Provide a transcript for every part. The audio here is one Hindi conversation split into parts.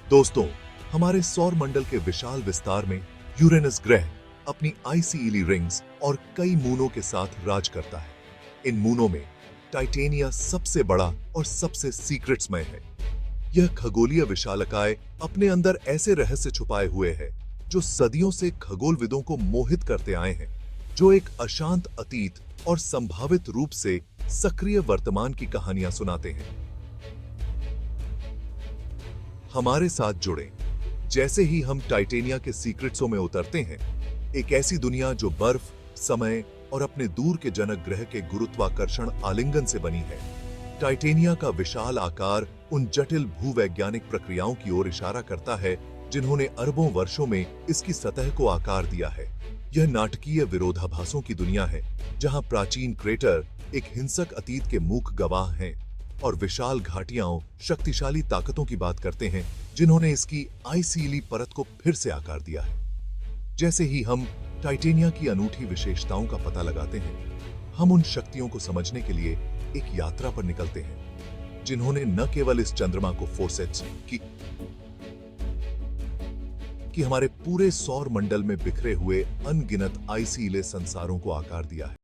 दोस्तों, हमारे सौर मंडल के विशाल विस्तार में यूरेनस ग्रह अपनी आइसी रिंग्स और कई मूनों के साथ राज करता है। इन मूनों में टाइटेनिया सबसे बड़ा और सबसे सीक्रेट्समय है। यह खगोलीय विशालकाय अपने अंदर ऐसे रहस्य छुपाए हुए है जो सदियों से खगोलविदों को मोहित करते आए हैं, जो एक अशांत अतीत और संभावित रूप से सक्रिय वर्तमान की कहानियां सुनाते हैं। हमारे साथ जुड़ें। जैसे ही हम टाइटेनिया के सीक्रेट्सों में उतरते हैं, एक ऐसी दुनिया जो बर्फ, समय और अपने दूर के जनक ग्रह के गुरुत्वाकर्षण आलिंगन से बनी है। टाइटेनिया का विशाल आकार उन जटिल भूवैज्ञानिक प्रक्रियाओं की ओर इशारा करता है जिन्होंने अरबों वर्षों में इसकी सतह को आकार दिया है। यह नाटकीय विरोधाभासों की दुनिया है, जहां प्राचीन क्रेटर एक हिंसक अतीत के मूक गवाह हैं और विशाल घाटियां शक्तिशाली ताकतों की बात करते हैं जिन्होंने इसकी आइसीली परत को फिर से आकार दिया है। जैसे ही हम टाइटेनिया की अनूठी विशेषताओं का पता लगाते हैं, हम उन शक्तियों को समझने के लिए एक यात्रा पर निकलते हैं जिन्होंने न केवल इस चंद्रमा को फोर्सेट्स कि हमारे पूरे सौर मंडल में बिखरे हुए अनगिनत आइसीले संसारों को आकार दिया है।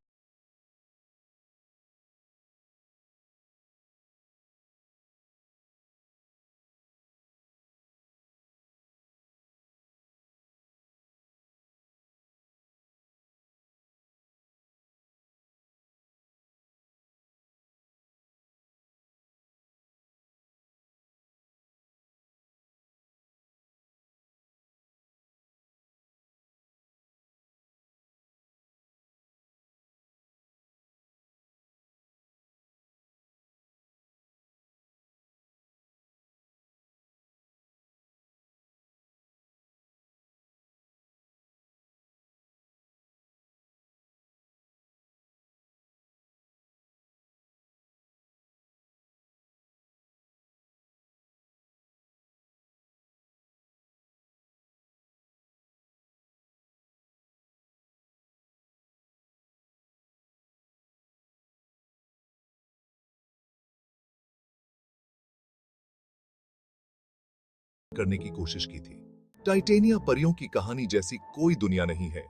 करने की कोशिश की थी। टाइटेनिया परियों की कहानी जैसी कोई दुनिया नहीं है।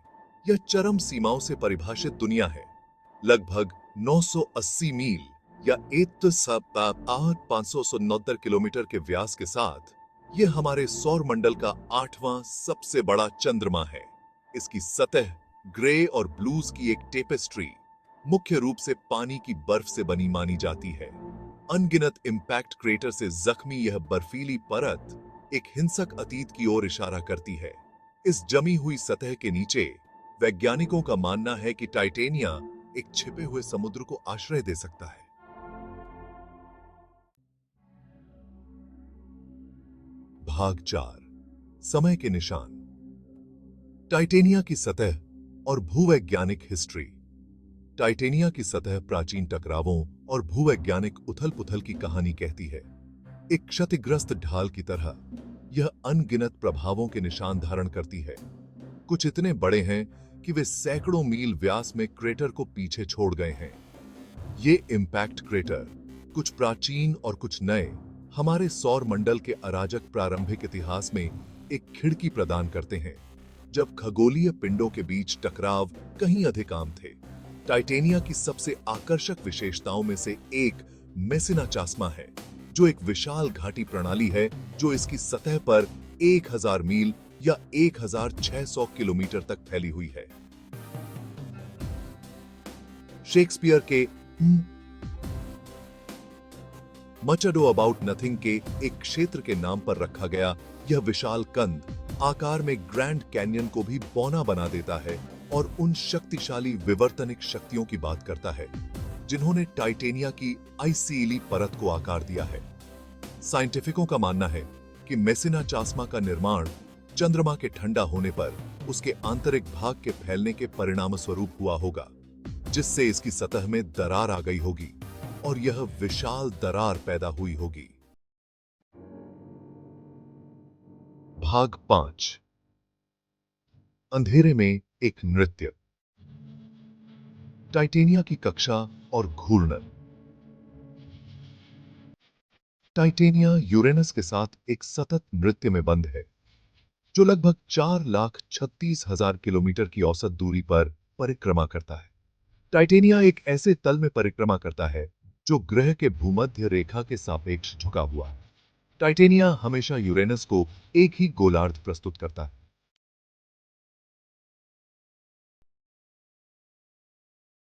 यह चरम सीमाओं से परिभाषित दुनिया है। लगभग 980 मील या 569 किलोमीटर के व्यास के साथ यह हमारे सौर मंडल का 8वां सबसे बड़ा चंद्रमा है। इसकी सतह ग्रे और ब्लूज की एक टेपेस्ट्री, मुख्य रूप से पानी की बर्फ से बनी मानी जाती है। अनगिनत इंपैक्ट क्रेटर से जख्मी यह बर्फीली परत एक हिंसक अतीत की ओर इशारा करती है। इस जमी हुई सतह के नीचे वैज्ञानिकों का मानना है कि टाइटेनिया एक छिपे हुए समुद्र को आश्रय दे सकता है। भाग 4, समय के निशान। टाइटेनिया की सतह और भूवैज्ञानिक हिस्ट्री। टाइटेनिया की सतह प्राचीन टकरावों और भूवैज्ञानिक उथल-पुथल की कहानी कहती है। एक क्षतिग्रस्त ढाल की तरह यह अनगिनत प्रभावों के निशान धारण करती है। कुछ इतने बड़े हैं कि वे सैकड़ों मील व्यास में क्रेटर को पीछे छोड़ गए हैं। ये इंपैक्ट क्रेटर, कुछ प्राचीन और कुछ नए, हमारे सौर मंडल के अराजक प्रारंभिक इतिहास में एक खिड़की प्रदान करते हैं, जब खगोलीय पिंडों के बीच टकराव कहीं अधिक आम थे। टाइटेनिया की सबसे आकर्षक विशेषताओं में से एक मेसिना चास्मा है, जो एक विशाल घाटी प्रणाली है जो इसकी सतह पर 1000 मील या 1600 किलोमीटर तक फैली हुई है। शेक्सपियर के मच अडो अबाउट नथिंग के एक क्षेत्र के नाम पर रखा गया यह विशाल कंद आकार में ग्रैंड कैन्यन को भी बौना बना देता है और उन शक्तिशाली विवर्तनिक शक्तियों की बात करता है जिन्होंने टाइटेनिया की आइसीली परत को आकार दिया है। साइंटिफिकों का मानना है कि मेसिना चास्मा का निर्माण चंद्रमा के ठंडा होने पर उसके आंतरिक भाग के फैलने के परिणाम स्वरूप हुआ होगा, जिससे इसकी सतह में दरार आ गई होगी और यह विशाल दरार पैदा हुई होगी। भाग 5, अंधेरे में एक नृत्य। टाइटेनिया की कक्षा और घूर्णन। टाइटेनिया यूरेनस के साथ एक सतत नृत्य में बंद है, जो लगभग 4,36,000 किलोमीटर की औसत दूरी पर परिक्रमा करता है। टाइटेनिया एक ऐसे तल में परिक्रमा करता है जो ग्रह के भूमध्य रेखा के सापेक्ष झुका हुआ है। टाइटेनिया हमेशा यूरेनस को एक ही गोलार्ध प्रस्तुत करता है।